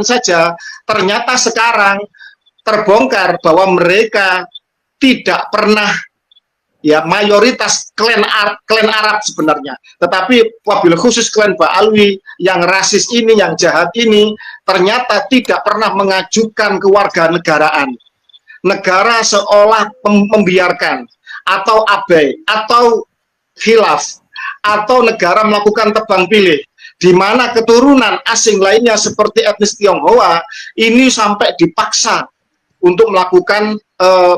saja, ternyata sekarang terbongkar bahwa mereka tidak pernah ya mayoritas klan Arab sebenarnya, tetapi wabil khusus klan Ba'alwi yang rasis ini, yang jahat ini, ternyata tidak pernah mengajukan kewarganegaraan. Negara seolah membiarkan atau abai atau khilaf atau negara melakukan tebang pilih, di mana keturunan asing lainnya seperti etnis Tionghoa ini sampai dipaksa untuk melakukan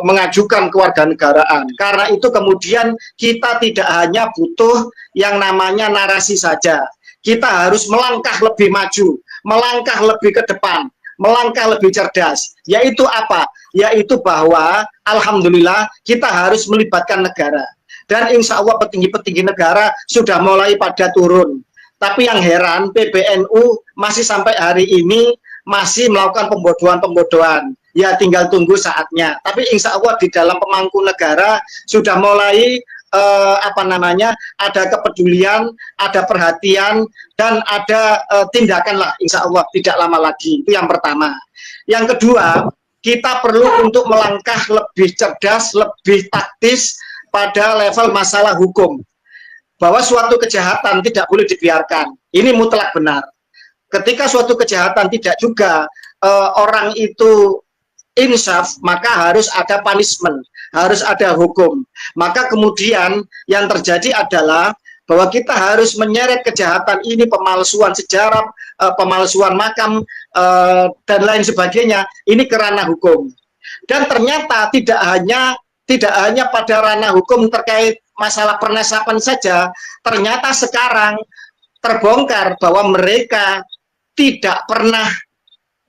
mengajukan kewarganegaraan. Karena itu kemudian kita tidak hanya butuh yang namanya narasi saja. Kita harus melangkah lebih maju, melangkah lebih ke depan, melangkah lebih cerdas. Yaitu apa? Yaitu bahwa alhamdulillah kita harus melibatkan negara. Dan insya Allah petinggi-petinggi negara sudah mulai pada turun. Tapi yang heran, PBNU masih sampai hari ini masih melakukan pembodohan-pembodohan. Ya tinggal tunggu saatnya. Tapi insya Allah di dalam pemangku negara sudah mulai ada kepedulian, ada perhatian, dan ada tindakan lah insya Allah tidak lama lagi. Itu yang pertama. Yang kedua, kita perlu untuk melangkah lebih cerdas, lebih taktis pada level masalah hukum. Bahwa suatu kejahatan tidak boleh dibiarkan. Ini mutlak benar. Ketika suatu kejahatan tidak juga orang itu insaf, maka harus ada punishment, harus ada hukum. Maka kemudian yang terjadi adalah bahwa kita harus menyeret kejahatan ini, pemalsuan sejarah, pemalsuan makam, dan lain sebagainya, ini ke ranah hukum. Dan ternyata tidak hanya pada ranah hukum terkait masalah pernasapan saja, ternyata sekarang terbongkar bahwa mereka tidak pernah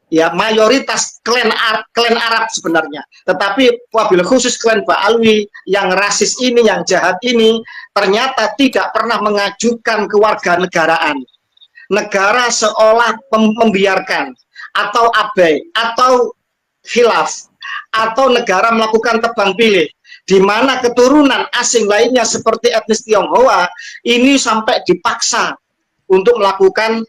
ya mayoritas klan Arab sebenarnya, tetapi wabil khusus klan Ba'alwi yang rasis ini, yang jahat ini, ternyata tidak pernah mengajukan kewarganegaraan. Negara seolah membiarkan atau abai atau khilaf atau negara melakukan tebang pilih, di mana keturunan asing lainnya seperti etnis Tionghoa ini sampai dipaksa untuk melakukan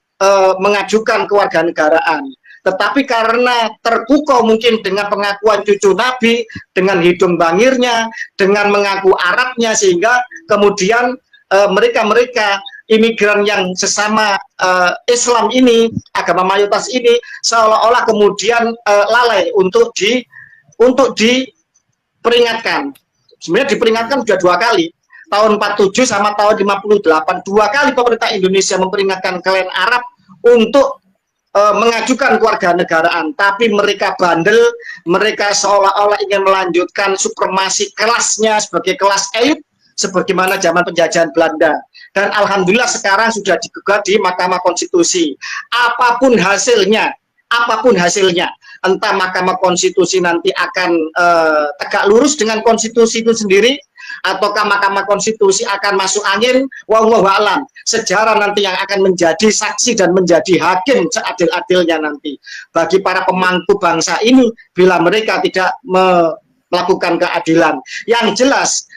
mengajukan kewarganegaraan. Tetapi karena terpukau mungkin dengan pengakuan cucu Nabi, dengan hidung bangirnya, dengan mengaku Arabnya, sehingga kemudian mereka-mereka imigran yang sesama Islam ini, agama mayoritas ini, seolah-olah kemudian lalai untuk diperingatkan. Sebenarnya diperingatkan sudah 2 kali, tahun 47 sama tahun 58, 2 kali pemerintah Indonesia memperingatkan klan Arab untuk mengajukan kewarganegaraan, tapi mereka bandel, mereka seolah-olah ingin melanjutkan supremasi kelasnya sebagai kelas elit, sebagaimana zaman penjajahan Belanda. Dan alhamdulillah sekarang sudah digugat di Mahkamah Konstitusi. Apapun hasilnya, entah Mahkamah Konstitusi nanti akan tegak lurus dengan konstitusi itu sendiri, ataukah Mahkamah Konstitusi akan masuk angin, wallahu a'lam. Sejarah nanti yang akan menjadi saksi dan menjadi hakim seadil-adilnya nanti bagi para pemangku bangsa ini bila mereka tidak melakukan keadilan. Yang jelas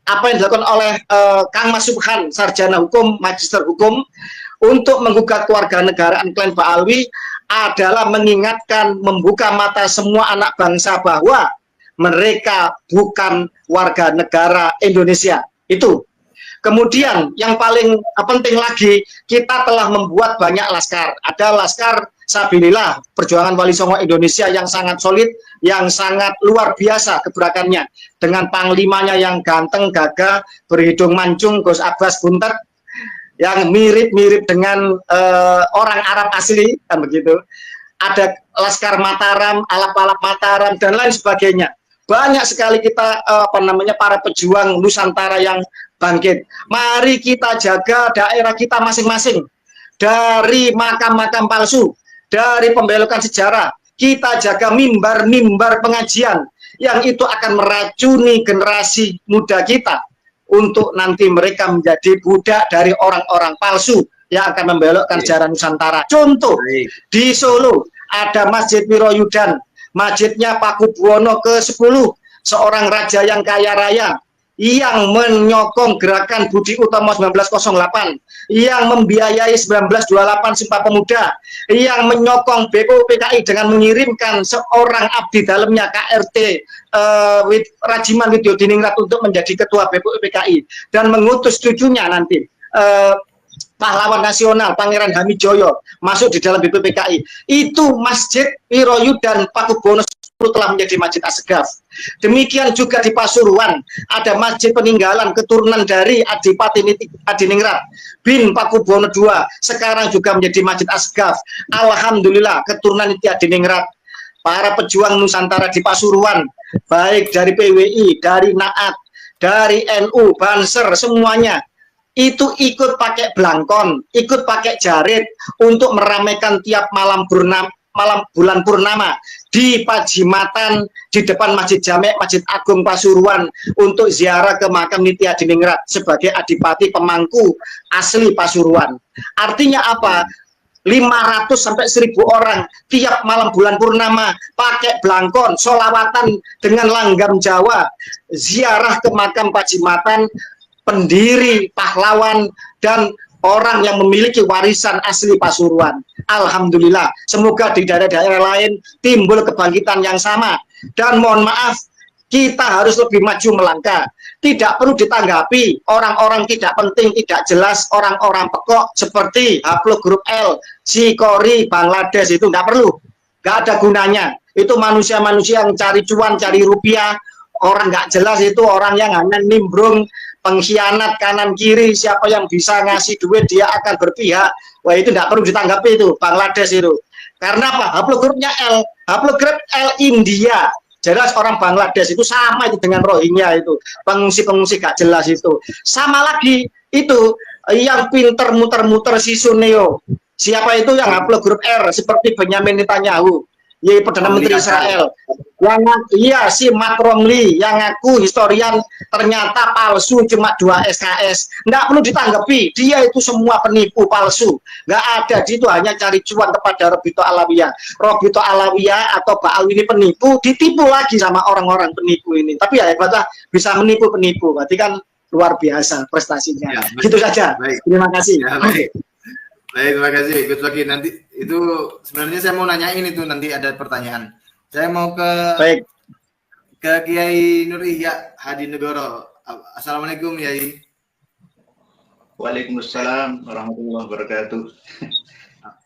apa yang dilakukan oleh Kang Mas Subhan, sarjana hukum, magister hukum, untuk menggugat kewarganegaraan klan Ba'alwi adalah mengingatkan, membuka mata semua anak bangsa bahwa mereka bukan warga negara Indonesia. Itu. Kemudian yang paling penting lagi, kita telah membuat banyak laskar. Ada laskar Sabilillah, Perjuangan Wali Songo Indonesia yang sangat solid, yang sangat luar biasa gebrakannya, dengan panglimanya yang ganteng, gagah, berhidung mancung, Gus Abbas Buntet, yang mirip-mirip dengan orang Arab asli, kan begitu. Ada Laskar Mataram, Alap-alap Mataram, dan lain sebagainya. Banyak sekali kita para pejuang Nusantara yang bangkit. Mari kita jaga daerah kita masing-masing dari makam-makam palsu, dari pembelokan sejarah. Kita jaga mimbar-mimbar pengajian yang itu akan meracuni generasi muda kita untuk nanti mereka menjadi budak dari orang-orang palsu yang akan membelokkan sejarah Nusantara. Contoh, di Solo ada Masjid Wiroyudan, masjidnya Paku Buwono ke-10, seorang raja yang kaya raya, yang menyokong gerakan Budi Utomo 1908, yang membiayai 1928 Sumpah Pemuda, yang menyokong BPUPKI dengan mengirimkan seorang abdi dalamnya KRT Rajiman Widyodiningrat untuk menjadi ketua BPUPKI dan mengutus cucunya nanti pahlawan nasional Pangeran Hamijoyo masuk di dalam BPPKI. Itu Masjid Wiroyu dan Pakubono telah menjadi Masjid Asgaf. Demikian juga di Pasuruan ada masjid peninggalan keturunan dari Adipati Adiningrat bin Pakubono II, sekarang juga menjadi Masjid Asgaf. Alhamdulillah keturunan Niti Adiningrat, para pejuang Nusantara di Pasuruan, baik dari PWI, dari Naat, dari NU, Banser, semuanya itu ikut pakai belangkon, ikut pakai jarit untuk meramaikan tiap malam bulan purnama di Pajimatan di depan Masjid Jamek, Masjid Agung Pasuruan untuk ziarah ke makam Niti Adiningrat sebagai adipati pemangku asli Pasuruan. Artinya apa? 500 sampai 1000 orang tiap malam bulan purnama pakai belangkon, solawatan dengan langgam Jawa, ziarah ke makam Pajimatan, pendiri, pahlawan, dan orang yang memiliki warisan asli Pasuruan. Alhamdulillah, semoga di daerah-daerah lain timbul kebangkitan yang sama. Dan mohon maaf, kita harus lebih maju melangkah. Tidak perlu ditanggapi orang-orang tidak penting, tidak jelas, orang-orang pekok seperti Haplo Grup L, Sikori, Bangladesh, itu nggak perlu. Nggak ada gunanya. Itu manusia-manusia yang cari cuan, cari rupiah. Orang nggak jelas itu orang yang hanya nimbrung, pengkhianat kanan kiri, siapa yang bisa ngasih duit dia akan berpihak. Wah, itu tidak perlu ditanggapi itu Bangladesh itu. Karena apa? Haplogrupnya L, haplogrup L India. Jelas orang Bangladesh itu sama itu dengan Rohingya itu, pengungsi-pengungsi gak jelas itu. Sama lagi itu yang pinter muter-muter si Suneo. Siapa itu yang haplogrup R seperti Benyamin Netanyahu, yaitu Perdana Menteri Israel. Yang iya si Macron Lee yang ngaku historian ternyata palsu cuma 2 SKS. Nggak perlu ditanggapi, dia itu semua penipu palsu. Nggak ada, itu hanya cari cuan kepada Robito Alawiyah. Robito Alawiyah atau Baal ini penipu, ditipu lagi sama orang-orang penipu ini. Tapi ya hebatlah bisa menipu penipu. Berarti kan luar biasa prestasinya. Ya, gitu saja. Baik. Terima kasih. Ya, baik. Baik, terima kasih. Good lagi. Nanti itu sebenarnya saya mau nanyain itu, nanti ada pertanyaan. Saya mau ke Kiai Nur Ihya Hadinegoro. Assalamualaikum, Yai. Waalaikumsalam warahmatullahi wabarakatuh.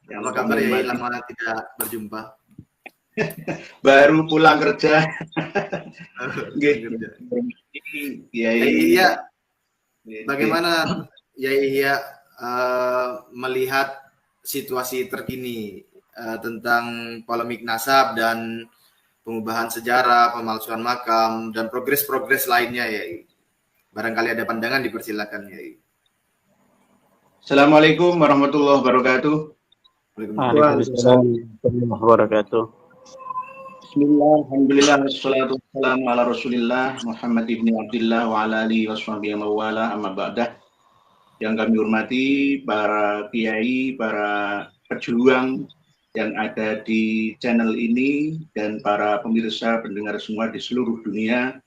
Apa kabar, Yai? Lama tidak berjumpa. Baru pulang kerja. Yai Ihya, bagaimana Yai Ihya melihat situasi terkini tentang polemik nasab dan pengubahan sejarah, pemalsuan makam, dan progres-progres lainnya, ya. Barangkali ada pandangan, dipersilakan, ya. Assalamualaikum warahmatullahi wabarakatuh. Waalaikumsalam warahmatullahi wabarakatuh. Bismillah, alhamdulillah, wassalatu wassalamu ala rasulillah, Muhammad ibn Abdillah, wa ala alihi washabihi wa wala, amma ba'dah. Yang kami hormati para kiai, para pejuang yang ada di channel ini dan para pemirsa pendengar semua di seluruh dunia,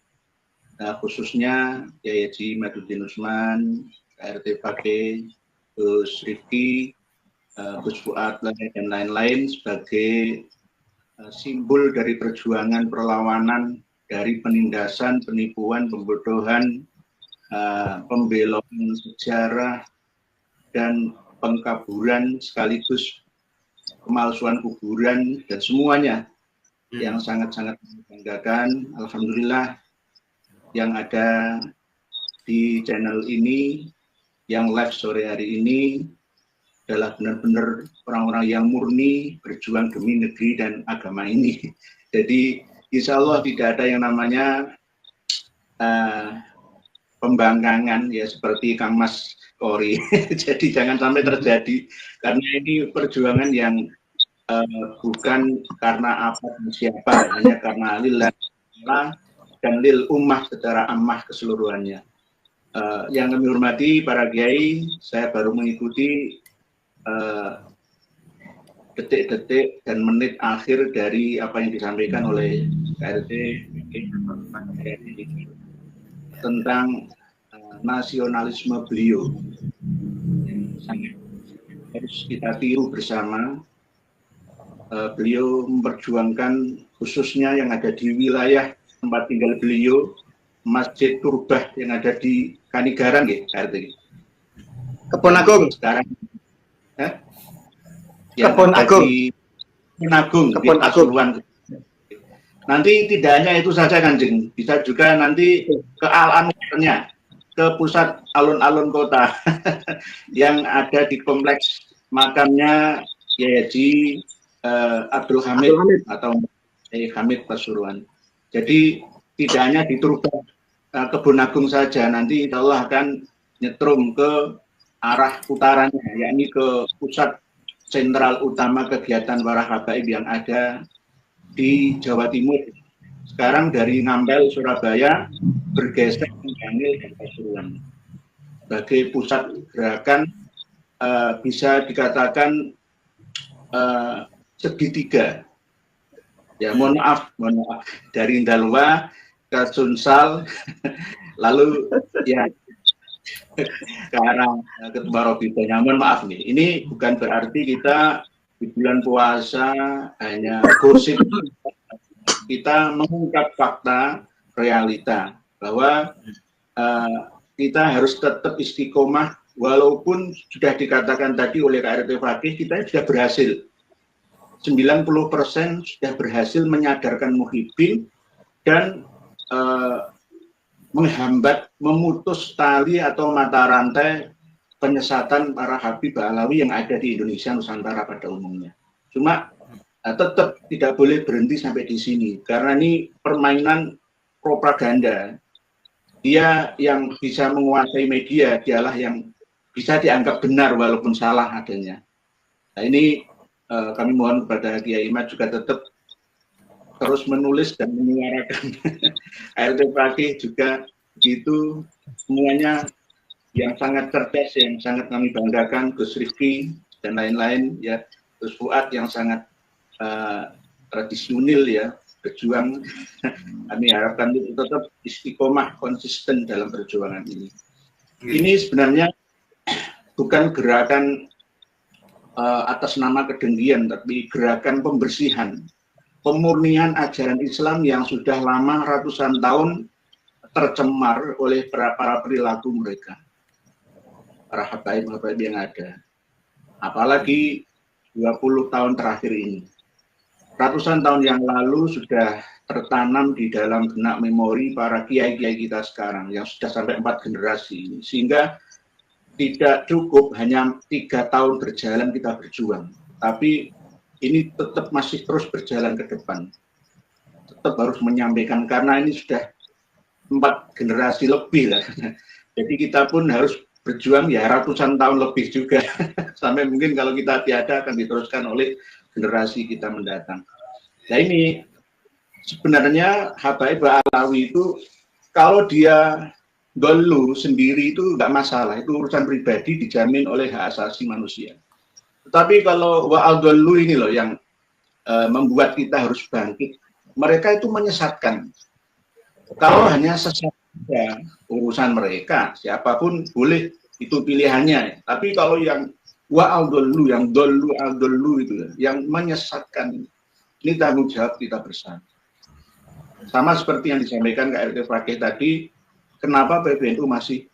khususnya Yai Haji Maduddin Usman, RT Pake, Gus Rifki, Gus Fuad dan lain-lain sebagai simbol dari perjuangan perlawanan dari penindasan, penipuan, pembodohan, pembelokan sejarah dan pengkaburan sekaligus pemalsuan kuburan dan semuanya yang sangat-sangat membanggakan. Alhamdulillah yang ada di channel ini, yang live sore hari ini adalah benar-benar orang-orang yang murni berjuang demi negeri dan agama ini. Jadi insya Allah tidak ada yang namanya pembangkangan ya seperti Kang Mas Kori. Jadi jangan sampai terjadi, karena ini perjuangan yang bukan karena apa dan siapa, hanya karena lillah dan lil ummah secara ammah keseluruhannya. Yang kami hormati para kiai, saya baru mengikuti detik-detik dan menit akhir dari apa yang disampaikan oleh KRT. tentang nasionalisme beliau yang sangat harus kita tiru bersama. Beliau memperjuangkan khususnya yang ada di wilayah tempat tinggal beliau, Masjid Turbah yang ada di Kanigaran, RT. Kebon Agung. Sekarang, Kebon Agung. Kebon Agung di Pasuruan. Nanti tidak hanya itu saja Kanjeng, bisa juga nanti ke Al-Anwarnya, ke pusat alun-alun kota yang ada di kompleks makamnya Kiai Haji Abdul Hamid atau Hamid Pasuruan. Jadi tidak hanya di Turbah Kebon Agung saja, nanti insya Allah akan nyetrum ke arah utaranya, yakni ke pusat sentral utama kegiatan para habaib yang ada di Jawa Timur. Sekarang dari Ngampel, Surabaya, bergeser ke Bangil dan Pasuruan. Sebagai pusat gerakan, bisa dikatakan segitiga. Ya, mohon maaf, dari Ndalwa ke Sunsal, lalu ya ke arah Ketua Robito. Mohon maaf nih, ini bukan berarti kita di bulan puasa hanya gosip, kita mengungkap fakta realita bahwa kita harus tetap istiqomah walaupun sudah dikatakan tadi oleh KRT Fakih, kita sudah berhasil 90% sudah berhasil menyadarkan muhibbin dan menghambat, memutus tali atau mata rantai penyesatan para Habib Alawi yang ada di Indonesia Nusantara pada umumnya. Cuma tetap tidak boleh berhenti sampai di sini karena ini permainan propaganda. Dia yang bisa menguasai media, dialah yang bisa dianggap benar walaupun salah adanya. Nah ini kami mohon kepada Kiai Imad juga tetap terus menulis dan menyuarakan. RT Fakih juga begitu, semuanya yang sangat cerdas, yang sangat kami banggakan, Gus Rifki dan lain-lain ya, Gus Fuad yang sangat tradisional ya, berjuang. Kami harapkan itu tetap istiqomah, konsisten dalam perjuangan ini. Ini sebenarnya bukan gerakan atas nama kedengkian, tapi gerakan pembersihan, pemurnian ajaran Islam yang sudah lama ratusan tahun tercemar oleh para perilaku mereka, para habaib-habaib yang ada. Apalagi 20 tahun terakhir ini. Ratusan tahun yang lalu sudah tertanam di dalam benak memori para kiai-kiai kita sekarang yang sudah sampai 4 generasi ini. Sehingga tidak cukup hanya 3 tahun berjalan kita berjuang, tapi ini tetap masih terus berjalan ke depan. Tetap harus menyampaikan karena ini sudah 4 generasi lebih lah. Jadi kita pun harus berjuang ya ratusan tahun lebih juga. Sampai mungkin kalau kita tiada akan diteruskan oleh generasi kita mendatang. Nah ini sebenarnya habaib Alawi itu kalau dia dolu sendiri itu nggak masalah, itu urusan pribadi dijamin oleh hak asasi manusia. Tetapi kalau wa'al-dolu ini loh yang membuat kita harus bangkit, mereka itu menyesatkan. Kalau hanya sesat urusan mereka, siapapun boleh, itu pilihannya. Tapi kalau yang wa'al-dolu, yang dolu itu, yang menyesatkan, ini tanggung jawab kita bersama. Sama seperti yang disampaikan KRT Fakih tadi, kenapa PBNU masih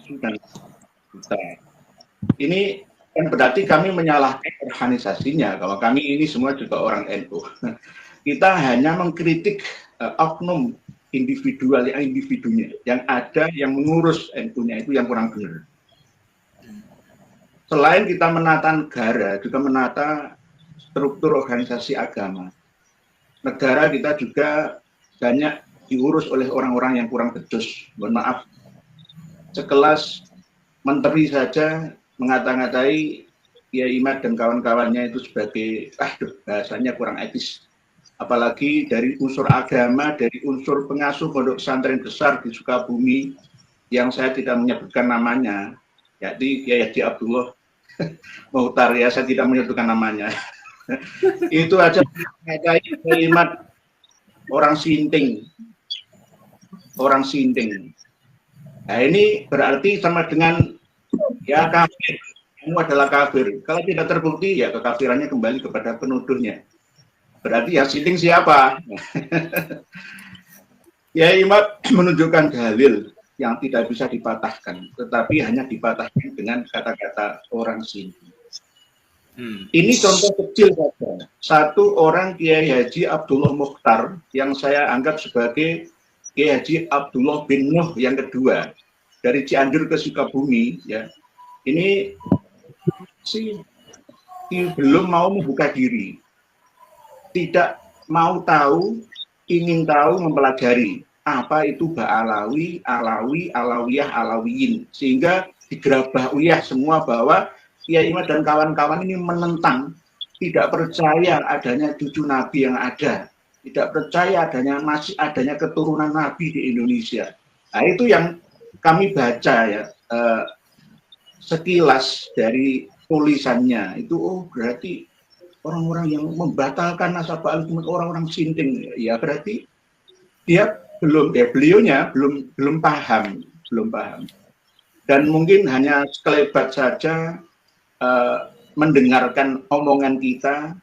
sudah. Ini kan berarti kami menyalahkan organisasinya. Kalau kami ini semua juga orang NU. Kita hanya mengkritik oknum individual, individunya yang ada, yang mengurus NU-nya itu yang kurang benar. Selain kita menata negara, juga menata struktur organisasi agama. Negara kita juga banyak diurus oleh orang-orang yang kurang becus. Mohon maaf, sekelas menteri saja mengata-ngatai Kiai Imad dan kawan-kawannya itu sebagai, bahasanya kurang etis. Apalagi dari unsur agama, dari unsur pengasuh pondok pesantren besar di Sukabumi, yang saya tidak menyebutkan namanya, yakni Kiai Haji Abdullah Muhtar, ya saya tidak menyebutkan namanya. Itu aja mengatai Kiai Imad orang sinting. orang sinting. Nah ini berarti sama dengan ya kafir, kamu adalah kafir. Kalau tidak terbukti ya kekafirannya kembali kepada penuduhnya. Berarti yang sinting siapa? Ya Imam menunjukkan dalil yang tidak bisa dipatahkan, tetapi hanya dipatahkan dengan kata-kata orang sinting. Ini contoh kecil saja. Satu orang Kiai Haji Abdullah Mukhtar yang saya anggap sebagai Kiai Haji Abdullah bin Nuh yang kedua dari Cianjur ke Sukabumi, ya. Ini sih belum mau membuka diri, tidak mau tahu, ingin tahu, mempelajari apa itu Ba'alawi, Alawi, Alawiyah, Alawiyin, sehingga digerabah uyah semua bahwa Kiai Imad dan kawan-kawan ini menentang, tidak percaya adanya cucu Nabi yang ada, tidak percaya masih adanya keturunan Nabi di Indonesia. Nah itu yang kami baca ya, sekilas dari tulisannya itu, oh berarti orang-orang yang membatalkan nasabah al-Jumud orang-orang sinting, ya berarti dia beliaunya belum paham, dan mungkin hanya sekelebat saja mendengarkan omongan kita,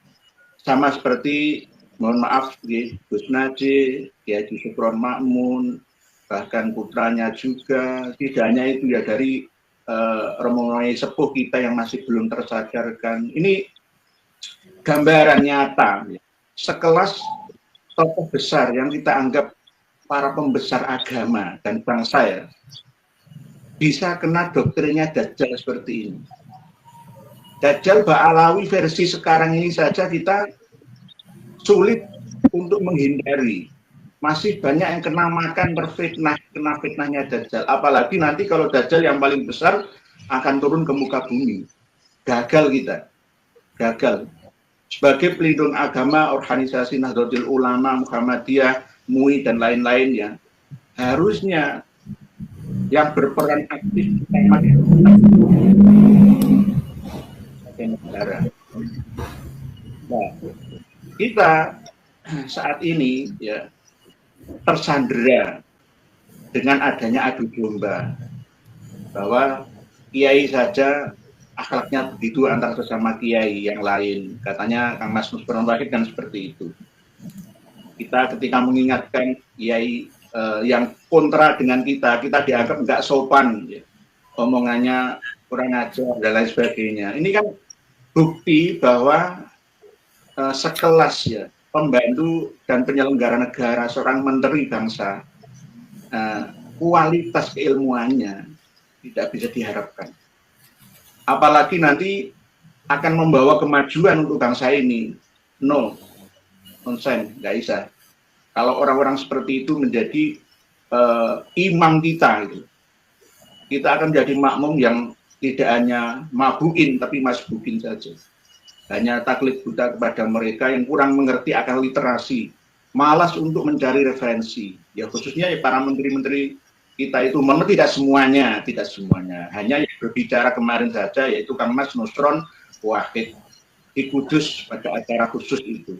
sama seperti mohon maaf Gus Najih, Kiai Sukron Makmun, bahkan putranya juga, tidak hanya itu ya dari rombongan sepuh kita yang masih belum tersadarkan. Ini gambaran nyata, sekelas tokoh besar yang kita anggap para pembesar agama dan bangsa ya, bisa kena doktrinnya Dajjal seperti ini. Dajjal Ba'alawi versi sekarang ini saja kita sulit untuk menghindari. Masih banyak yang kena makan, terfitnah, kena fitnahnya Dajjal. Apalagi nanti kalau Dajjal yang paling besar akan turun ke muka bumi. Gagal kita. Gagal. Sebagai pelindung agama, organisasi Nahdlatul Ulama, Muhammadiyah, MUI, dan lain-lainnya, harusnya yang berperan aktif negara. Nah, kita saat ini ya tersandera dengan adanya adu domba bahwa kiai saja akhlaknya begitu antar sesama kiai yang lain. Katanya Kang Mas Nusron Wahid kan seperti itu. Kita ketika mengingatkan kiai yang kontra dengan kita dianggap nggak sopan, ya. Omongannya kurang ajar dan lain sebagainya. Ini kan bukti bahwa sekelas ya pembantu dan penyelenggara negara, seorang menteri bangsa, kualitas keilmuannya tidak bisa diharapkan. Apalagi nanti akan membawa kemajuan untuk bangsa ini. No, nonsen, nggak bisa. Kalau orang-orang seperti itu menjadi imam kita, gitu, kita akan menjadi makmum yang tidak hanya mabuin tapi masbukin saja. Hanya taklid buta kepada mereka yang kurang mengerti akan literasi, malas untuk mencari referensi. Ya khususnya ya para menteri-menteri kita itu, memang tidak semuanya, hanya yang berbicara kemarin saja yaitu Kang Mas Nusron Wahid di Kudus pada acara khusus itu.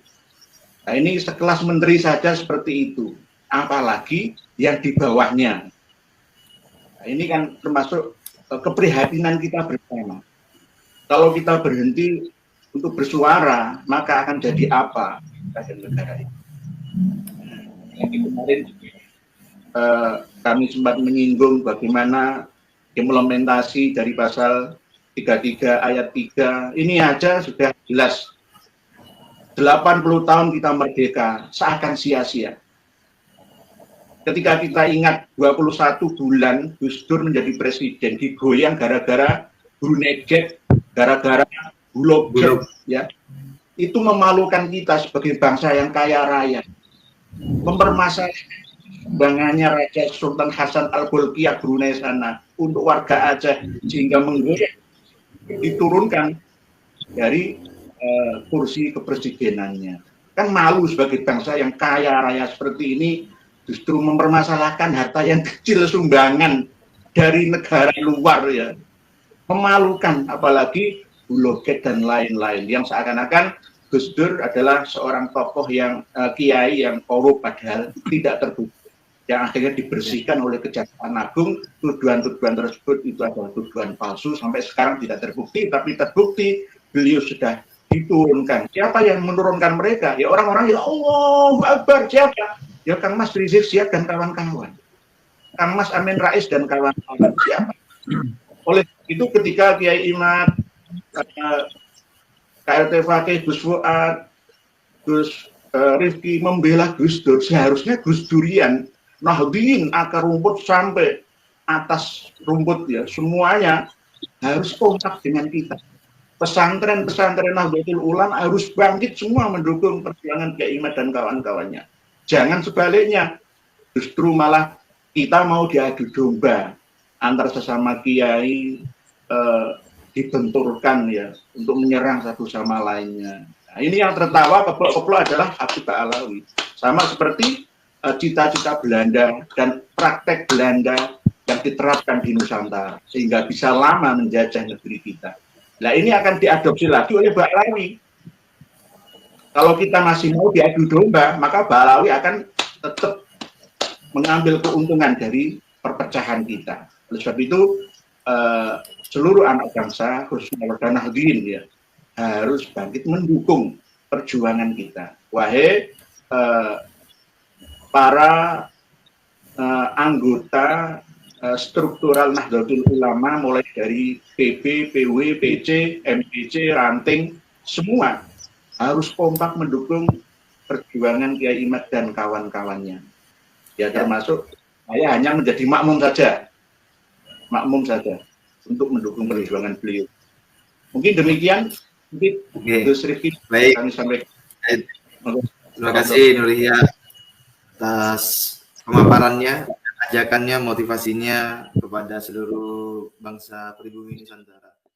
Nah ini sekelas menteri saja seperti itu, apalagi yang di bawahnya. Nah, ini kan termasuk keprihatinan kita bersama. Kalau kita berhenti untuk bersuara, maka akan jadi apa negara ini? Yang kemarin kami sempat menyinggung bagaimana implementasi dari pasal 33 ayat 3. Ini aja sudah jelas. 80 tahun kita merdeka seakan sia-sia. Ketika kita ingat 21 bulan Gus Dur menjadi presiden, digoyang gara-gara Brunei Gate, gara-gara Bulog Gate, ya. Itu memalukan kita sebagai bangsa yang kaya raya. Mempermasalahkan sumbangannya Raja Sultan Hasan Al-Bolkiah Brunei sana untuk warga Aceh, sehingga menggoyang diturunkan dari kursi kepresidenannya. Kan malu sebagai bangsa yang kaya raya seperti ini, justru mempermasalahkan harta yang kecil sumbangan dari negara luar, ya. Memalukan, apalagi Buloget dan lain-lain yang seakan-akan Gus Dur adalah seorang tokoh yang kiai yang korup, padahal tidak terbukti. yang akhirnya dibersihkan oleh Kejaksaan Agung. Tuduhan-tuduhan tersebut itu adalah tuduhan palsu, sampai sekarang tidak terbukti, tapi terbukti beliau sudah diturunkan. Siapa yang menurunkan mereka? Ya orang-orang, ya Allah Akbar, siapa? Ya Kang Mas Rizik Sihab dan kawan-kawan, Kang Mas Amin Rais dan kawan-kawan, siapa? Oleh itu ketika Kiai Imad, KLT Fakih, Gus Fuad, Gus Rifki membela Gus Dur, seharusnya Gus Durian, Nahdien, akar rumput sampai atas rumput ya, semuanya harus kompak dengan kita. Pesantren-pesantren Nahdlatul Ulama harus bangkit semua mendukung perjuangan Kiai Imad dan kawan-kawannya. Jangan sebaliknya, justru malah kita mau diadu domba antar sesama kiai, dibenturkan ya untuk menyerang satu sama lainnya. Nah, ini yang tertawa keplok-keplok adalah Habib Ba'alawi. Sama seperti cita-cita Belanda dan praktek Belanda yang diterapkan di Nusantara sehingga bisa lama menjajah negeri kita. Nah, ini akan diadopsi lagi oleh Ba'alawi. Kalau kita masih mau diadu domba, maka Ba'alawi akan tetap mengambil keuntungan dari perpecahan kita. Oleh sebab itu seluruh anak bangsa, khususnya warga Nahdien ya, harus bangkit mendukung perjuangan kita. Wahai para anggota struktural Nahdlatul Ulama, mulai dari PB, PW, PC, MPC, ranting, semua harus kompak mendukung perjuangan Kiai Imad dan kawan-kawannya. Ya termasuk saya hanya menjadi makmum saja untuk mendukung perjuangan beliau. Mungkin demikian. Mungkin Gus Rifki kami sampaikan. Terima kasih Nuriyah atas pemaparannya, ajakannya, motivasinya kepada seluruh bangsa pribumi Nusantara.